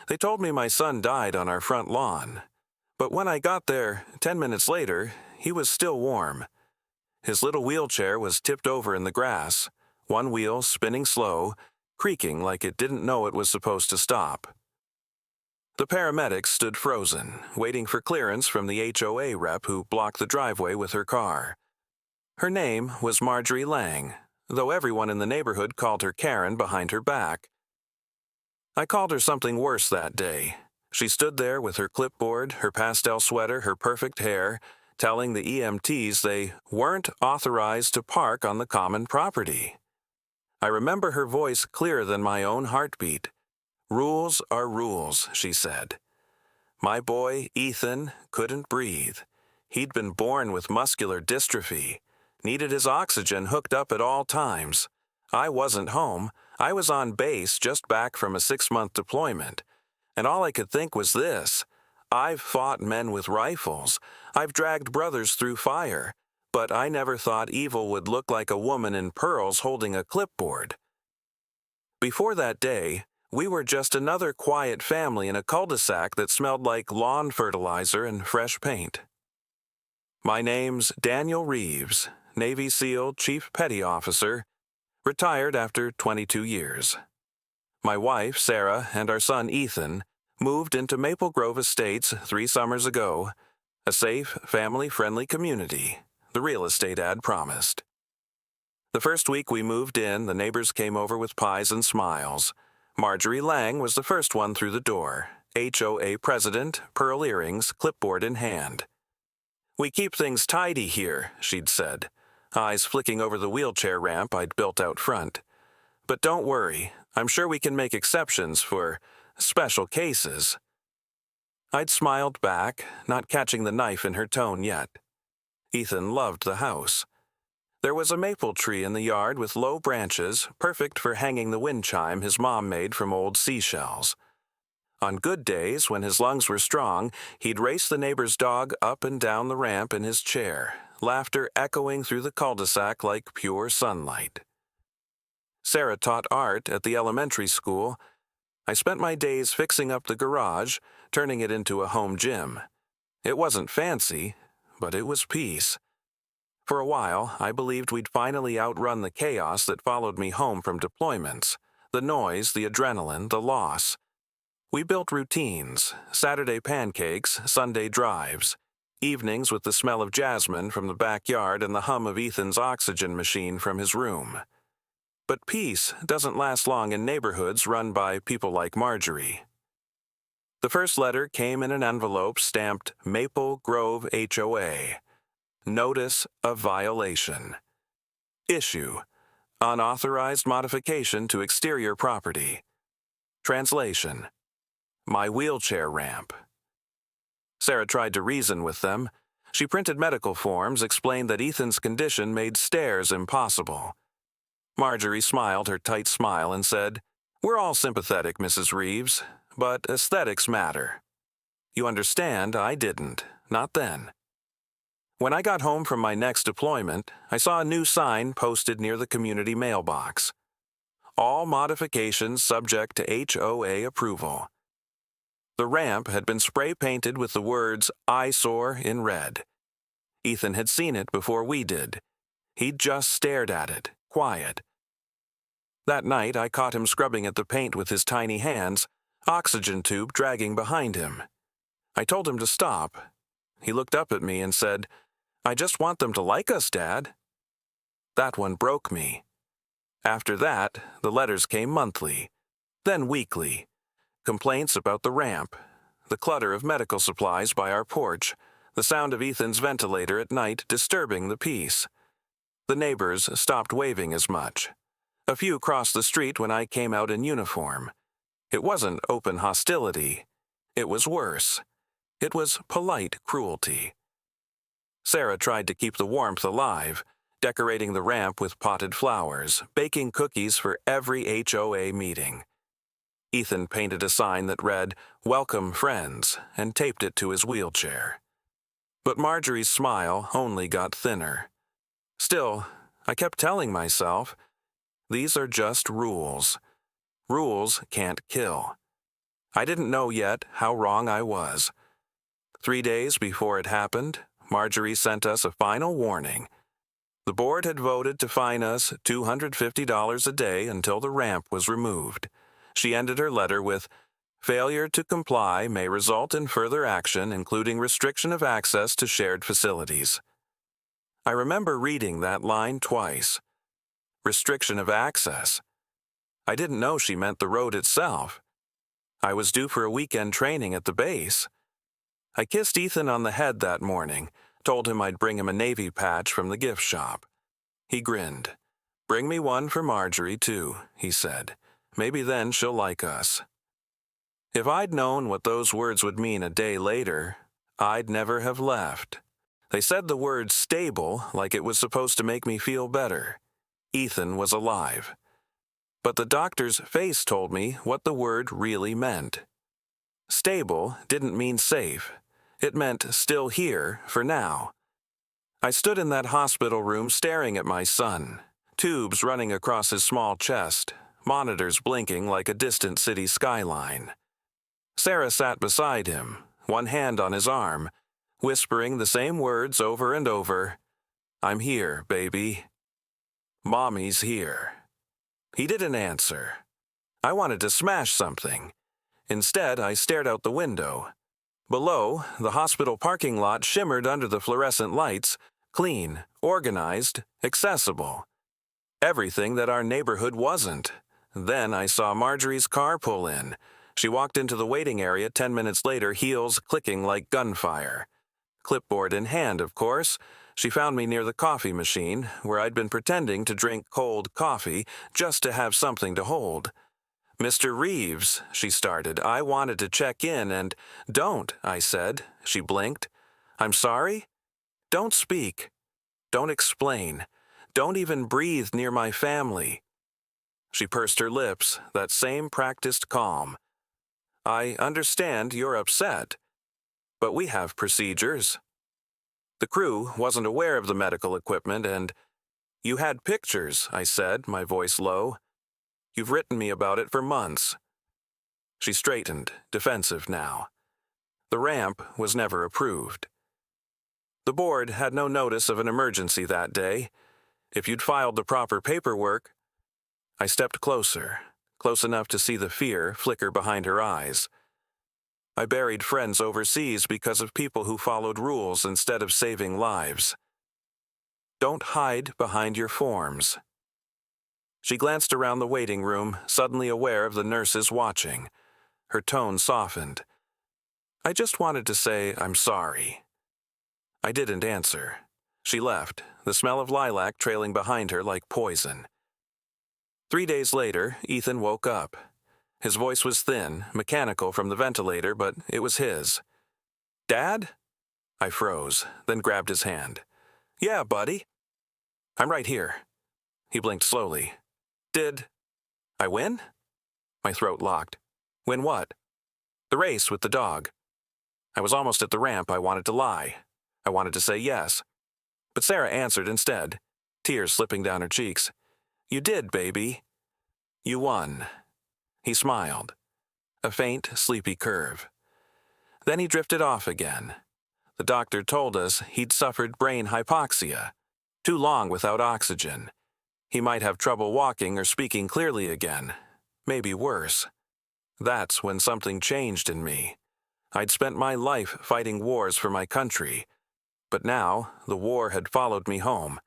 They told me my son died on our front lawn. But when I got there, 10 minutes later, he was still warm. His little wheelchair was tipped over in the grass, one wheel spinning slow, creaking like it didn't know it was supposed to stop. The paramedics stood frozen, waiting for clearance from the HOA rep who blocked the driveway with her car. Her name was Marjorie Lang, though everyone in the neighborhood called her Karen behind her back. I called her something worse that day. She stood there with her clipboard, her pastel sweater, her perfect hair, telling the EMTs they weren't authorized to park on the common property. I remember her voice clearer than my own heartbeat. "Rules are rules," she said. My boy, Ethan, couldn't breathe. He'd been born with muscular dystrophy, needed his oxygen hooked up at all times. I wasn't home. I was on base just back from a 6-month deployment. And all I could think was this: I've fought men with rifles. I've dragged brothers through fire. But I never thought evil would look like a woman in pearls holding a clipboard. Before that day, we were just another quiet family in a cul-de-sac that smelled like lawn fertilizer and fresh paint. My name's Daniel Reeves, Navy SEAL Chief Petty Officer, retired after 22 years. My wife, Sarah, and our son, Ethan, moved into Maple Grove Estates 3 summers ago, a safe, family-friendly community, the real estate ad promised. The first week we moved in, the neighbors came over with pies and smiles. Marjorie Lang was the first one through the door, HOA president, pearl earrings, clipboard in hand. "We keep things tidy here," she'd said, eyes flicking over the wheelchair ramp I'd built out front. "But don't worry, I'm sure we can make exceptions for special cases." I'd smiled back, not catching the knife in her tone yet. Ethan loved the house. There was a maple tree in the yard with low branches, perfect for hanging the wind chime his mom made from old seashells. On good days, when his lungs were strong, he'd race the neighbor's dog up and down the ramp in his chair, laughter echoing through the cul-de-sac like pure sunlight. Sarah taught art at the elementary school. I spent my days fixing up the garage, turning it into a home gym. It wasn't fancy, but it was peace. For a while, I believed we'd finally outrun the chaos that followed me home from deployments, the noise, the adrenaline, the loss. We built routines: Saturday pancakes, Sunday drives, evenings with the smell of jasmine from the backyard and the hum of Ethan's oxygen machine from his room. But peace doesn't last long in neighborhoods run by people like Marjorie. The first letter came in an envelope stamped Maple Grove HOA. Notice of violation. Issue: unauthorized modification to exterior property. Translation: my wheelchair ramp. Sarah tried to reason with them. She printed medical forms, explained that Ethan's condition made stairs impossible. Marjorie smiled her tight smile and said, "We're all sympathetic, Mrs. Reeves, but aesthetics matter." You understand, I didn't, not then. When I got home from my next deployment, I saw a new sign posted near the community mailbox. All modifications subject to HOA approval. The ramp had been spray-painted with the words "eyesore" in red. Ethan had seen it before we did. He'd just stared at it, quiet. That night, I caught him scrubbing at the paint with his tiny hands, oxygen tube dragging behind him. I told him to stop. He looked up at me and said, "I just want them to like us, Dad." That one broke me. After that, the letters came monthly, then weekly. Complaints about the ramp, the clutter of medical supplies by our porch, the sound of Ethan's ventilator at night disturbing the peace. The neighbors stopped waving as much. A few crossed the street when I came out in uniform. It wasn't open hostility. It was worse. It was polite cruelty. Sarah tried to keep the warmth alive, decorating the ramp with potted flowers, baking cookies for every HOA meeting. Ethan painted a sign that read, "Welcome, friends," and taped it to his wheelchair. But Marjorie's smile only got thinner. Still, I kept telling myself, these are just rules. Rules can't kill. I didn't know yet how wrong I was. 3 days before it happened, Marjorie sent us a final warning. The board had voted to fine us $250 a day until the ramp was removed. She ended her letter with, "Failure to comply may result in further action, including restriction of access to shared facilities." I remember reading that line twice. Restriction of access. I didn't know she meant the road itself. I was due for a weekend training at the base. I kissed Ethan on the head that morning, told him I'd bring him a Navy patch from the gift shop. He grinned. "Bring me one for Marjorie, too," he said. "Maybe then she'll like us." If I'd known what those words would mean a day later, I'd never have left. They said the word stable like it was supposed to make me feel better. Ethan was alive. But the doctor's face told me what the word really meant. Stable didn't mean safe. It meant still here for now. I stood in that hospital room staring at my son, tubes running across his small chest, monitors blinking like a distant city skyline. Sarah sat beside him, one hand on his arm, whispering the same words over and over. "I'm here, baby. Mommy's here." He didn't answer. I wanted to smash something. Instead, I stared out the window. Below, the hospital parking lot shimmered under the fluorescent lights, clean, organized, accessible. Everything that our neighborhood wasn't. Then I saw Marjorie's car pull in. She walked into the waiting area 10 minutes later, heels clicking like gunfire. Clipboard in hand, of course. She found me near the coffee machine, where I'd been pretending to drink cold coffee just to have something to hold. "Mr. Reeves," she started, "I wanted to check in and—" "Don't," I said. She blinked. "I'm sorry?" "Don't speak. Don't explain. Don't even breathe near my family." She pursed her lips, that same practiced calm. "I understand you're upset, but we have procedures." The crew wasn't aware of the medical equipment and— "You had pictures," I said, my voice low. "You've written me about it for months." She straightened, defensive now. The ramp was never approved. The board had no notice of an emergency that day. If you'd filed the proper paperwork— I stepped closer, close enough to see the fear flicker behind her eyes. I buried friends overseas because of people who followed rules instead of saving lives. Don't hide behind your forms. She glanced around the waiting room, suddenly aware of the nurses watching. Her tone softened. "I just wanted to say I'm sorry." I didn't answer. She left, the smell of lilac trailing behind her like poison. 3 days later, Ethan woke up. His voice was thin, mechanical from the ventilator, but it was his. "Dad?" I froze, then grabbed his hand. "Yeah, buddy." "I'm right here." He blinked slowly. "Did I win?" My throat locked. "Win what?" "The race with the dog." I was almost at the ramp. I wanted to lie. I wanted to say yes. But Sarah answered instead, tears slipping down her cheeks. "You did, baby. You won." He smiled. A faint, sleepy curve. Then he drifted off again. The doctor told us he'd suffered brain hypoxia. Too long without oxygen. He might have trouble walking or speaking clearly again. Maybe worse. That's when something changed in me. I'd spent my life fighting wars for my country. But now, the war had followed me home.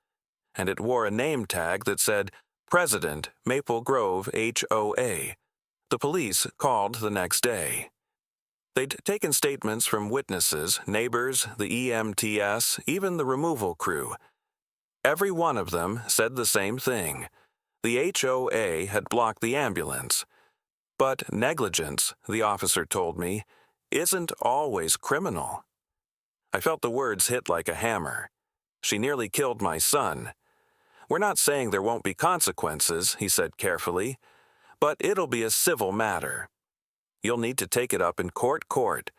And it wore a name tag that said, President, Maple Grove HOA. The police called the next day. They'd taken statements from witnesses, neighbors, the EMTS, even the removal crew. Every one of them said the same thing. The HOA had blocked the ambulance. But negligence, the officer told me, isn't always criminal. I felt the words hit like a hammer. She nearly killed my son. "We're not saying there won't be consequences," he said carefully, "but it'll be a civil matter. You'll need to take it up in court.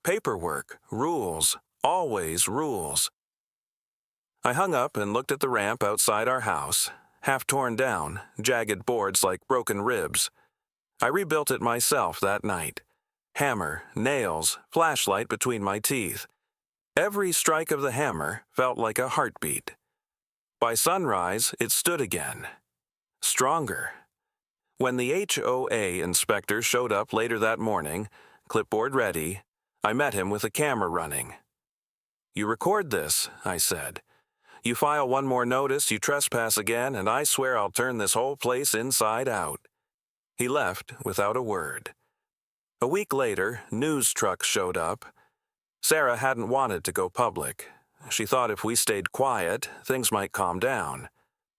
Paperwork, rules, always rules." I hung up and looked at the ramp outside our house, half torn down, jagged boards like broken ribs. I rebuilt it myself that night. Hammer, nails, flashlight between my teeth. Every strike of the hammer felt like a heartbeat. By sunrise, it stood again. Stronger. When the HOA inspector showed up later that morning, clipboard ready, I met him with a camera running. "You record this," I said. "You file one more notice, you trespass again, and I swear I'll turn this whole place inside out." He left without a word. A week later, news trucks showed up. Sarah hadn't wanted to go public. She thought if we stayed quiet, things might calm down.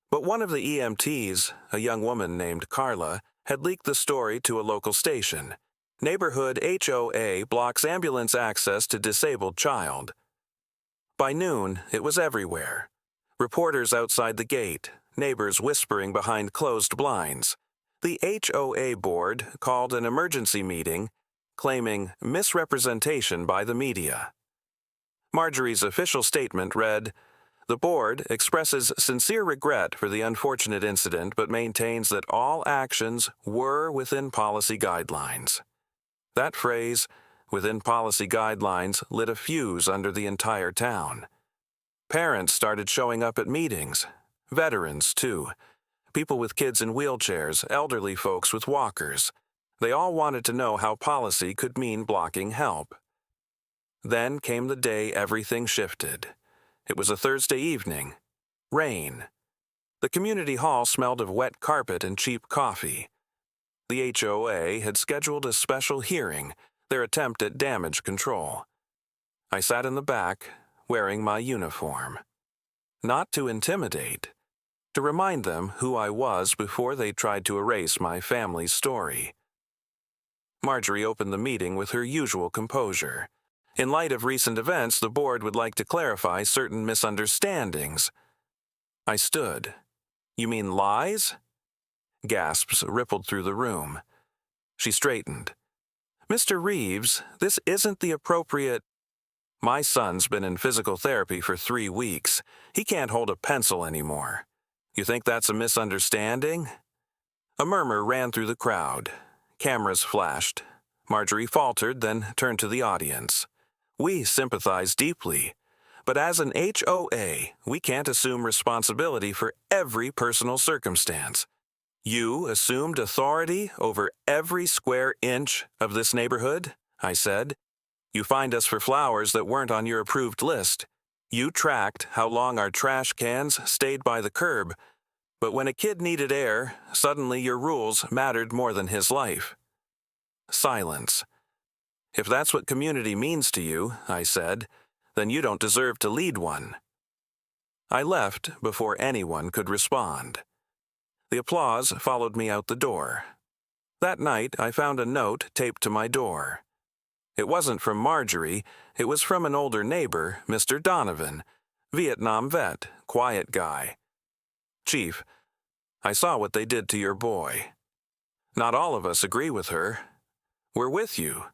But one of the EMTs, a young woman named Carla, had leaked the story to a local station. Neighborhood HOA blocks ambulance access to disabled child. By noon, it was everywhere. Reporters outside the gate, neighbors whispering behind closed blinds. The HOA board called an emergency meeting, claiming misrepresentation by the media. Marjorie's official statement read, "The board expresses sincere regret for the unfortunate incident but maintains that all actions were within policy guidelines." That phrase, "within policy guidelines," lit a fuse under the entire town. Parents started showing up at meetings. Veterans, too. People with kids in wheelchairs, elderly folks with walkers. They all wanted to know how policy could mean blocking help. Then came the day everything shifted. It was a Thursday evening. Rain. The community hall smelled of wet carpet and cheap coffee. The HOA had scheduled a special hearing, their attempt at damage control. I sat in the back, wearing my uniform. Not to intimidate, to remind them who I was before they tried to erase my family's story. Marjorie opened the meeting with her usual composure. In light of recent events, the board would like to clarify certain misunderstandings. I stood. "You mean lies?" Gasps rippled through the room. She straightened. "Mr. Reeves, this isn't the appropriate—" "My son's been in physical therapy for 3 weeks. He can't hold a pencil anymore. You think that's a misunderstanding?" A murmur ran through the crowd. Cameras flashed. Marjorie faltered, then turned to the audience. "We sympathize deeply, but as an HOA, we can't assume responsibility for every personal circumstance. You assumed authority over every square inch of this neighborhood," I said. "You fined us for flowers that weren't on your approved list. You tracked how long our trash cans stayed by the curb. But when a kid needed air, suddenly your rules mattered more than his life." Silence. "If that's what community means to you," I said, "then you don't deserve to lead one." I left before anyone could respond. The applause followed me out the door. That night, I found a note taped to my door. It wasn't from Marjorie, it was from an older neighbor, Mr. Donovan, Vietnam vet, quiet guy. "Chief, I saw what they did to your boy. Not all of us agree with her. We're with you."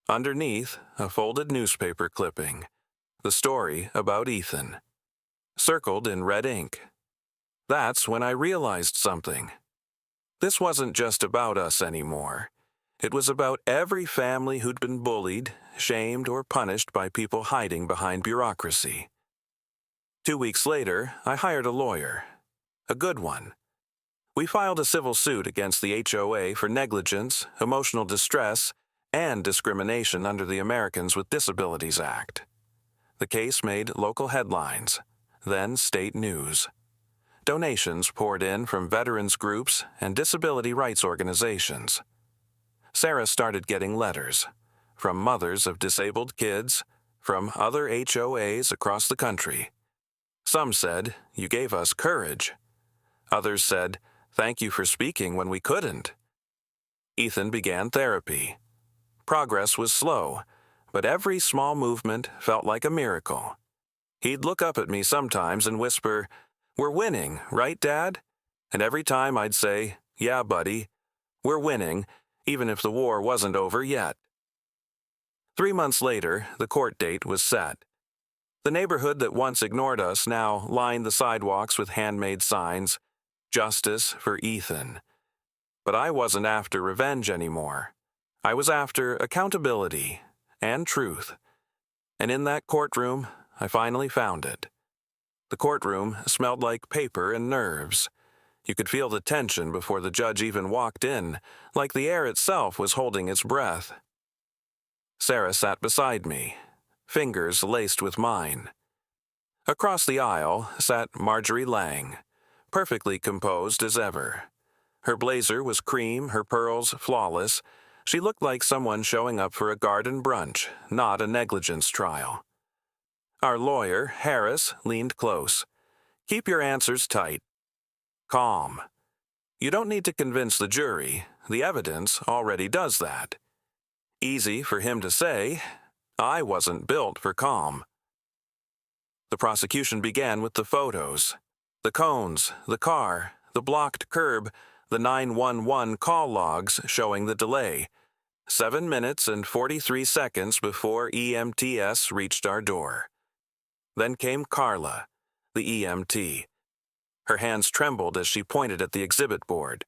Underneath, a folded newspaper clipping. The story about Ethan. Circled in red ink. That's when I realized something. This wasn't just about us anymore. It was about every family who'd been bullied, shamed, or punished by people hiding behind bureaucracy. 2 weeks later, I hired a lawyer. A good one. We filed a civil suit against the HOA for negligence, emotional distress, and discrimination under the Americans with Disabilities Act. The case made local headlines, then state news. Donations poured in from veterans groups and disability rights organizations. Sarah started getting letters from mothers of disabled kids, from other HOAs across the country. Some said, "You gave us courage." Others said, "Thank you for speaking when we couldn't." Ethan began therapy. Progress was slow, but every small movement felt like a miracle. He'd look up at me sometimes and whisper, "We're winning, right, Dad?" And every time I'd say, "Yeah, buddy, we're winning," even if the war wasn't over yet. 3 months later, the court date was set. The neighborhood that once ignored us now lined the sidewalks with handmade signs, "Justice for Ethan." But I wasn't after revenge anymore. I was after accountability and truth. And in that courtroom, I finally found it. The courtroom smelled like paper and nerves. You could feel the tension before the judge even walked in, like the air itself was holding its breath. Sarah sat beside me, fingers laced with mine. Across the aisle sat Marjorie Lang, perfectly composed as ever. Her blazer was cream, her pearls flawless. She looked like someone showing up for a garden brunch, not a negligence trial. Our lawyer, Harris, leaned close. Keep your answers tight. Calm. You don't need to convince the jury. The evidence already does that. Easy for him to say. I wasn't built for calm. The prosecution began with the photos. The cones, the car, the blocked curb, the 911 call logs showing the delay. 7 minutes and 43 seconds before EMTS reached our door. Then came Carla, the EMT. Her hands trembled as she pointed at the exhibit board.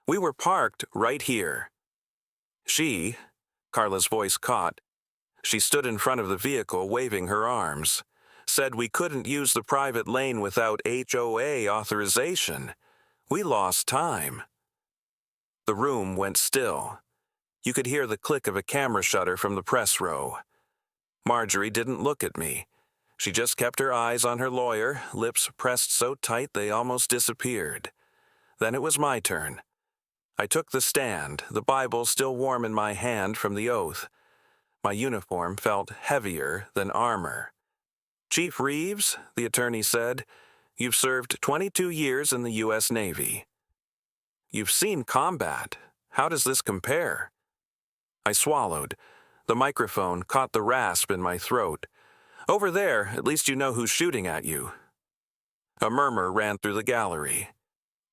We were parked right here. Carla's voice caught. She stood in front of the vehicle waving her arms. Said we couldn't use the private lane without HOA authorization. We lost time. The room went still. You could hear the click of a camera shutter from the press row. Marjorie didn't look at me. She just kept her eyes on her lawyer, lips pressed so tight they almost disappeared. Then it was my turn. I took the stand, the Bible still warm in my hand from the oath. My uniform felt heavier than armor. Chief Reeves, the attorney said, you've served 22 years in the U.S. Navy. You've seen combat. How does this compare? I swallowed. The microphone caught the rasp in my throat. Over there, at least you know who's shooting at you. A murmur ran through the gallery.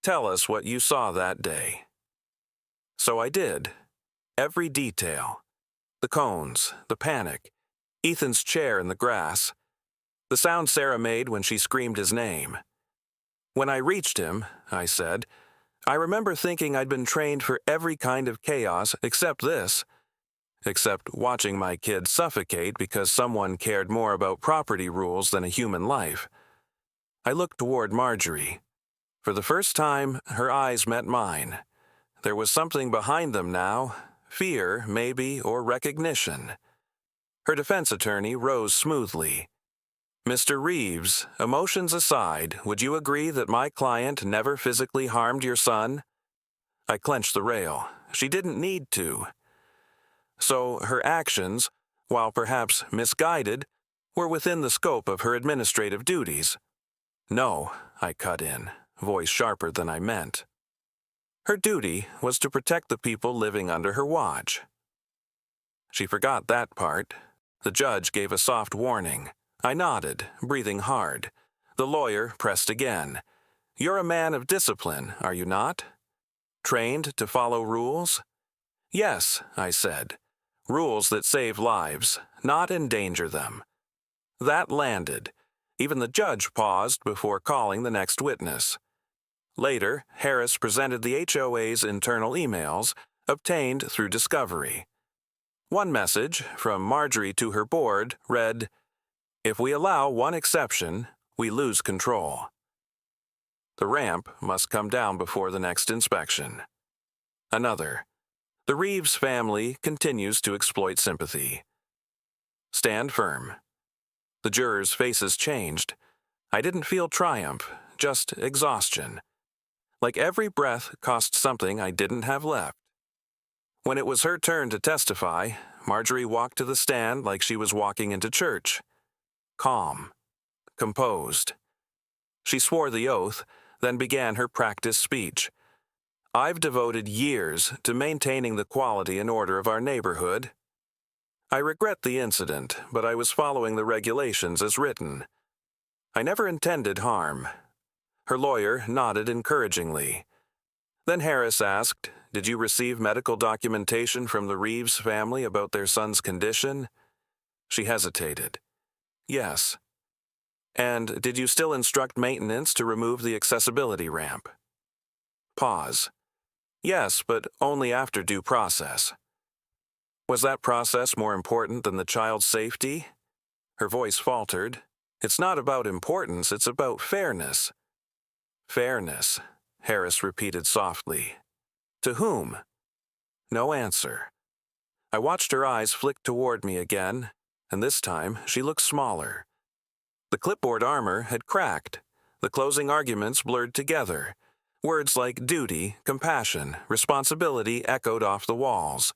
Tell us what you saw that day. So I did. Every detail. The cones, the panic, Ethan's chair in the grass, the sound Sarah made when she screamed his name. When I reached him, I said, I remember thinking I'd been trained for every kind of chaos except this. Except watching my kid suffocate because someone cared more about property rules than a human life. I looked toward Marjorie. For the first time, her eyes met mine. There was something behind them now, fear, maybe, or recognition. Her defense attorney rose smoothly. Mr. Reeves, emotions aside, would you agree that my client never physically harmed your son? I clenched the rail. She didn't need to. So her actions, while perhaps misguided, were within the scope of her administrative duties. No, I cut in, voice sharper than I meant. Her duty was to protect the people living under her watch. She forgot that part. The judge gave a soft warning. I nodded, breathing hard. The lawyer pressed again. You're a man of discipline, are you not? Trained to follow rules? Yes, I said. Rules that save lives, not endanger them. That landed. Even the judge paused before calling the next witness. Later, Harris presented the HOA's internal emails, obtained through discovery. One message, from Marjorie to her board, read, If we allow one exception, we lose control. The ramp must come down before the next inspection. Another. The Reeves family continues to exploit sympathy. Stand firm. The jurors' faces changed. I didn't feel triumph, just exhaustion. Like every breath cost something I didn't have left. When it was her turn to testify, Marjorie walked to the stand like she was walking into church. Calm. Composed. She swore the oath, then began her practice speech. I've devoted years to maintaining the quality and order of our neighborhood. I regret the incident, but I was following the regulations as written. I never intended harm. Her lawyer nodded encouragingly. Then Harris asked, Did you receive medical documentation from the Reeves family about their son's condition? She hesitated. Yes. And did you still instruct maintenance to remove the accessibility ramp? Pause. Yes, but only after due process. Was that process more important than the child's safety? Her voice faltered. It's not about importance, it's about fairness. Fairness, Harris repeated softly. To whom? No answer. I watched her eyes flick toward me again, and this time she looked smaller. The clipboard armor had cracked. The closing arguments blurred together. Words like duty, compassion, responsibility echoed off the walls.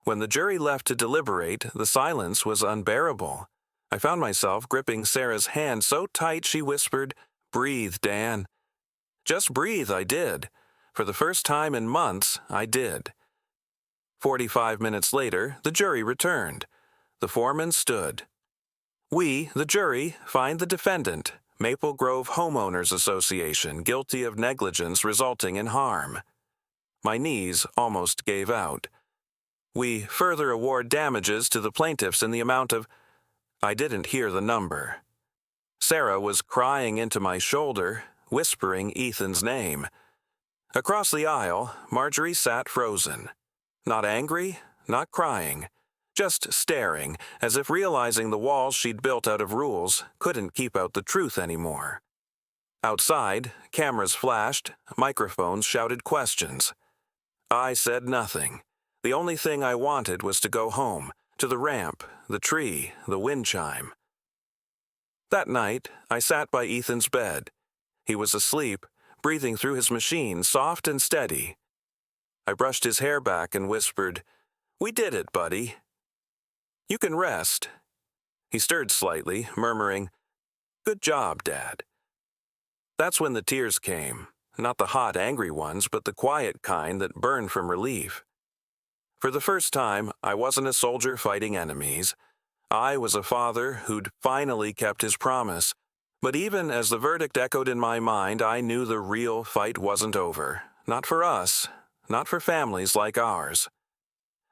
When the jury left to deliberate, the silence was unbearable. I found myself gripping Sarah's hand so tight she whispered, "Breathe, Dan." Just breathe, I did. For the first time in months, I did. 45 minutes later, the jury returned. The foreman stood. We, the jury, find the defendant, Maple Grove Homeowners Association, guilty of negligence resulting in harm. My knees almost gave out. We further award damages to the plaintiffs in the amount of... I didn't hear the number. Sarah was crying into my shoulder, whispering Ethan's name. Across the aisle, Marjorie sat frozen. Not angry, not crying, just staring, as if realizing the walls she'd built out of rules couldn't keep out the truth anymore. Outside, cameras flashed, microphones shouted questions. I said nothing. The only thing I wanted was to go home, to the ramp, the tree, the wind chime. That night, I sat by Ethan's bed. He was asleep, breathing through his machine, soft and steady. I brushed his hair back and whispered, "We did it, buddy. You can rest." He stirred slightly, murmuring, "Good job, Dad." That's when the tears came, not the hot, angry ones, but the quiet kind that burned from relief. For the first time, I wasn't a soldier fighting enemies. I was a father who'd finally kept his promise. But even as the verdict echoed in my mind, I knew the real fight wasn't over. Not for us, not for families like ours.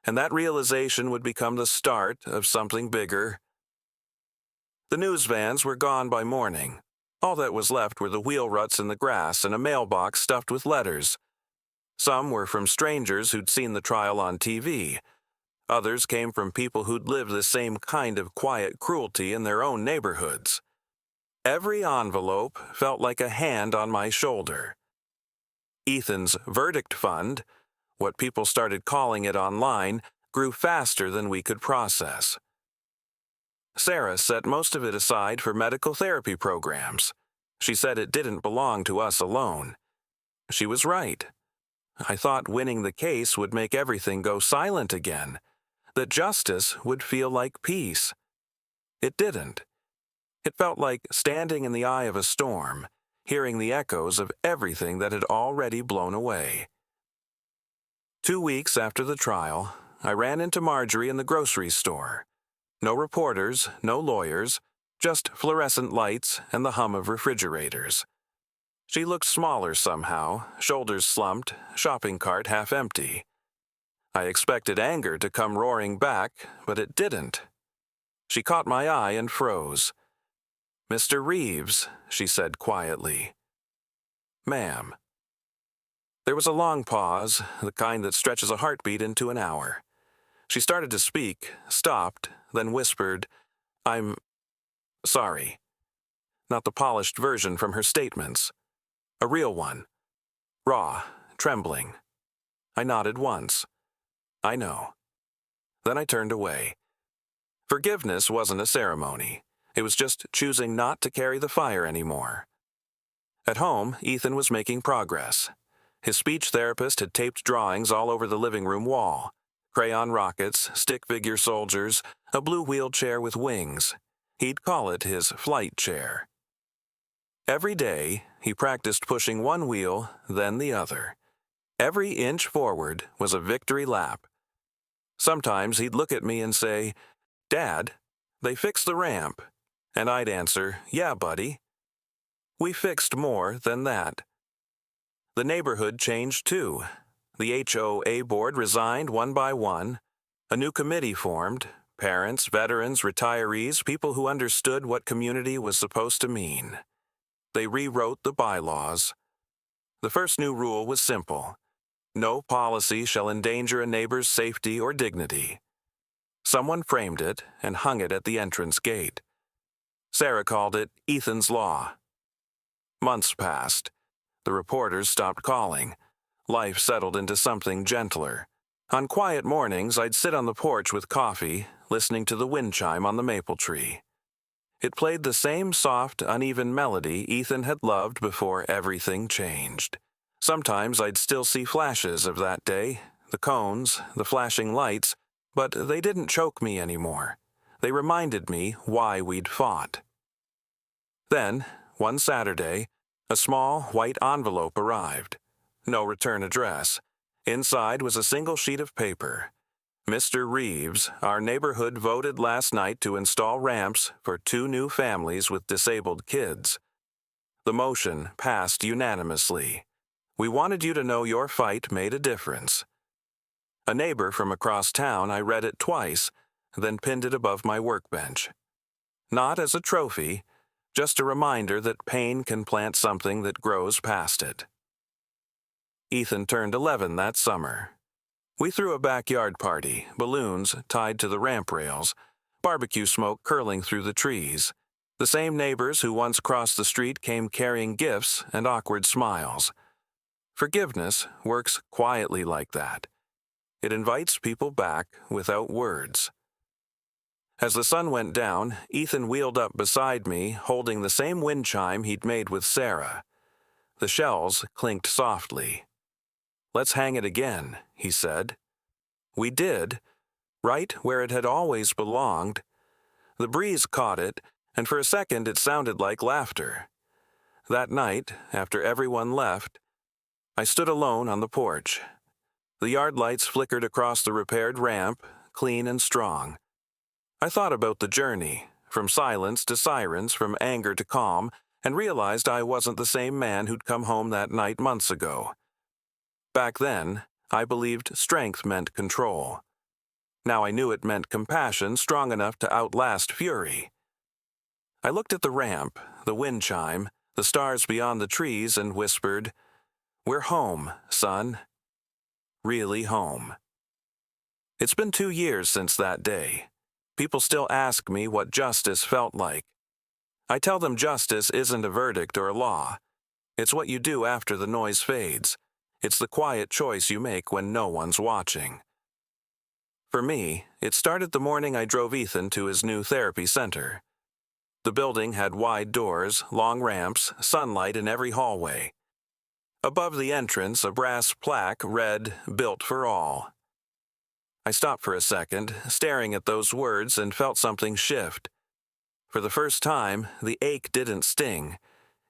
And that realization would become the start of something bigger. The news vans were gone by morning. All that was left were the wheel ruts in the grass and a mailbox stuffed with letters. Some were from strangers who'd seen the trial on TV. Others came from people who'd lived the same kind of quiet cruelty in their own neighborhoods. Every envelope felt like a hand on my shoulder. Ethan's verdict fund, what people started calling it online, grew faster than we could process. Sarah set most of it aside for medical therapy programs. She said it didn't belong to us alone. She was right. I thought winning the case would make everything go silent again, that justice would feel like peace. It didn't. It felt like standing in the eye of a storm, hearing the echoes of everything that had already blown away. 2 weeks after the trial, I ran into Marjorie in the grocery store. No reporters, no lawyers, just fluorescent lights and the hum of refrigerators. She looked smaller somehow, shoulders slumped, shopping cart half empty. I expected anger to come roaring back, but it didn't. She caught my eye and froze. "Mr. Reeves," she said quietly. "Ma'am." There was a long pause, the kind that stretches a heartbeat into an hour. She started to speak, stopped, then whispered, "I'm sorry." Not the polished version from her statements. A real one. Raw, trembling. I nodded once. "I know." Then I turned away. Forgiveness wasn't a ceremony. It was just choosing not to carry the fire anymore. At home, Ethan was making progress. His speech therapist had taped drawings all over the living room wall. Crayon rockets, stick figure soldiers, a blue wheelchair with wings. He'd call it his flight chair. Every day, he practiced pushing one wheel, then the other. Every inch forward was a victory lap. Sometimes he'd look at me and say, "Dad, they fixed the ramp." And I'd answer, "Yeah, buddy." We fixed more than that. The neighborhood changed too. The HOA board resigned one by one. A new committee formed. Parents, veterans, retirees, people who understood what community was supposed to mean. They rewrote the bylaws. The first new rule was simple. No policy shall endanger a neighbor's safety or dignity. Someone framed it and hung it at the entrance gate. Sarah called it Ethan's Law. Months passed. The reporters stopped calling. Life settled into something gentler. On quiet mornings, I'd sit on the porch with coffee, listening to the wind chime on the maple tree. It played the same soft, uneven melody Ethan had loved before everything changed. Sometimes I'd still see flashes of that day, the cones, the flashing lights, but they didn't choke me anymore. They reminded me why we'd fought. Then, one Saturday, a small white envelope arrived. No return address. Inside was a single sheet of paper. Mr. Reeves, our neighborhood voted last night to install ramps for 2 new families with disabled kids. The motion passed unanimously. We wanted you to know your fight made a difference. A neighbor from across town, I read it twice, then pinned it above my workbench. Not as a trophy, just a reminder that pain can plant something that grows past it. Ethan turned 11 that summer. We threw a backyard party, balloons tied to the ramp rails, barbecue smoke curling through the trees. The same neighbors who once crossed the street came carrying gifts and awkward smiles. Forgiveness works quietly like that. It invites people back without words. As the sun went down, Ethan wheeled up beside me, holding the same wind chime he'd made with Sarah. The shells clinked softly. "Let's hang it again," he said. We did, right where it had always belonged. The breeze caught it, and for a second it sounded like laughter. That night, after everyone left, I stood alone on the porch. The yard lights flickered across the repaired ramp, clean and strong. I thought about the journey, from silence to sirens, from anger to calm, and realized I wasn't the same man who'd come home that night months ago. Back then, I believed strength meant control. Now I knew it meant compassion strong enough to outlast fury. I looked at the ramp, the wind chime, the stars beyond the trees, and whispered, "We're home, son. Really home." It's been 2 years since that day. People still ask me what justice felt like. I tell them justice isn't a verdict or a law. It's what you do after the noise fades. It's the quiet choice you make when no one's watching. For me, it started the morning I drove Ethan to his new therapy center. The building had wide doors, long ramps, sunlight in every hallway. Above the entrance, a brass plaque read, "Built for All." I stopped for a second, staring at those words, and felt something shift. For the first time, the ache didn't sting.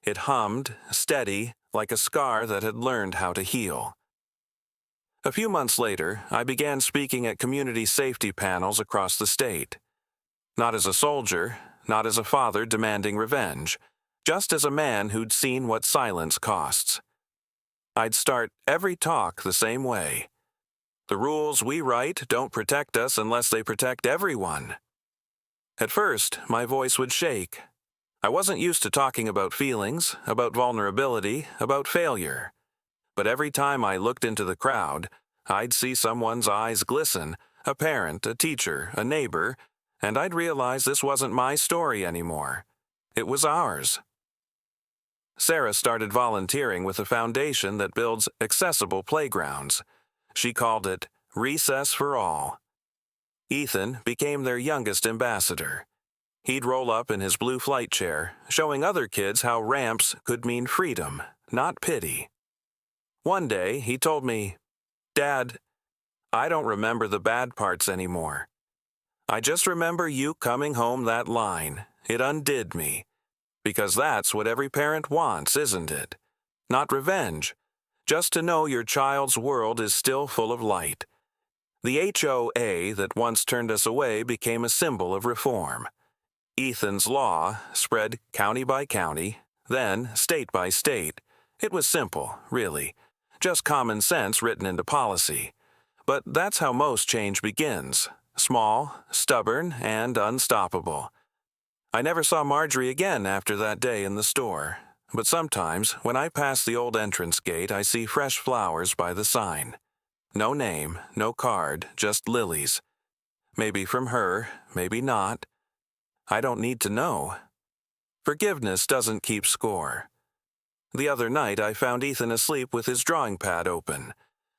It hummed, steady, like a scar that had learned how to heal. A few months later, I began speaking at community safety panels across the state. Not as a soldier, not as a father demanding revenge, just as a man who'd seen what silence costs. I'd start every talk the same way. The rules we write don't protect us unless they protect everyone. At first, my voice would shake. I wasn't used to talking about feelings, about vulnerability, about failure. But every time I looked into the crowd, I'd see someone's eyes glisten, a parent, a teacher, a neighbor, and I'd realize this wasn't my story anymore. It was ours. Sarah started volunteering with a foundation that builds accessible playgrounds. She called it Recess for All. Ethan became their youngest ambassador. He'd roll up in his blue flight chair, showing other kids how ramps could mean freedom, not pity. One day, he told me, "Dad, I don't remember the bad parts anymore. I just remember you coming home that line. It undid me. Because that's what every parent wants, isn't it? Not revenge. Just to know your child's world is still full of light." The HOA that once turned us away became a symbol of reform. Ethan's Law spread county by county, then state by state. It was simple, really. Just common sense written into policy. But that's how most change begins. Small, stubborn, and unstoppable. I never saw Marjorie again after that day in the store. but sometimes when I pass the old entrance gate, I see fresh flowers by the sign. No name, no card, just lilies. Maybe from her, maybe not. I don't need to know. Forgiveness doesn't keep score. The other night I found Ethan asleep with his drawing pad open.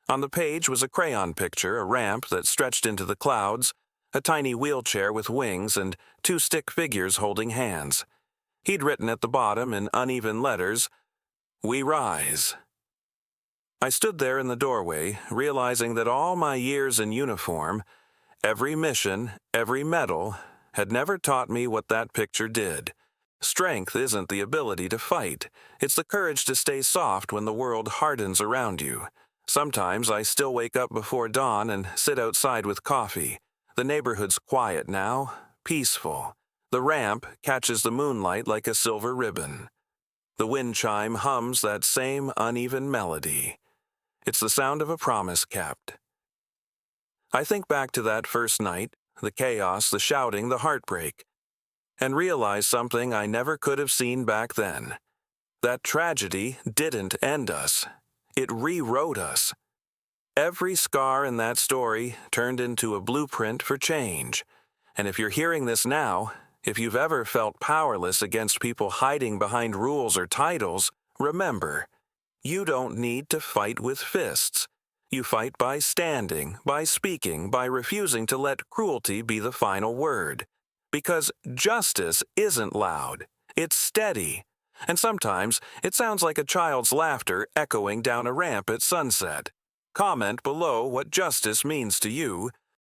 On the page was a crayon picture, a ramp that stretched into the clouds, a tiny wheelchair with wings, and two stick figures holding hands. He'd written at the bottom in uneven letters, "We rise." I stood there in the doorway, realizing that all my years in uniform, every mission, every medal, had never taught me what that picture did. Strength isn't the ability to fight. It's the courage to stay soft when the world hardens around you. Sometimes I still wake up before dawn and sit outside with coffee. The neighborhood's quiet now, peaceful. The ramp catches the moonlight like a silver ribbon. The wind chime hums that same uneven melody. It's the sound of a promise kept. I think back to that first night, the chaos, the shouting, the heartbreak, and realize something I never could have seen back then. That tragedy didn't end us. It rewrote us. Every scar in that story turned into a blueprint for change. And if you're hearing this now, if you've ever felt powerless against people hiding behind rules or titles, remember, you don't need to fight with fists. You fight by standing, by speaking, by refusing to let cruelty be the final word. Because justice isn't loud, it's steady. And sometimes it sounds like a child's laughter echoing down a ramp at sunset. Comment below what justice means to you,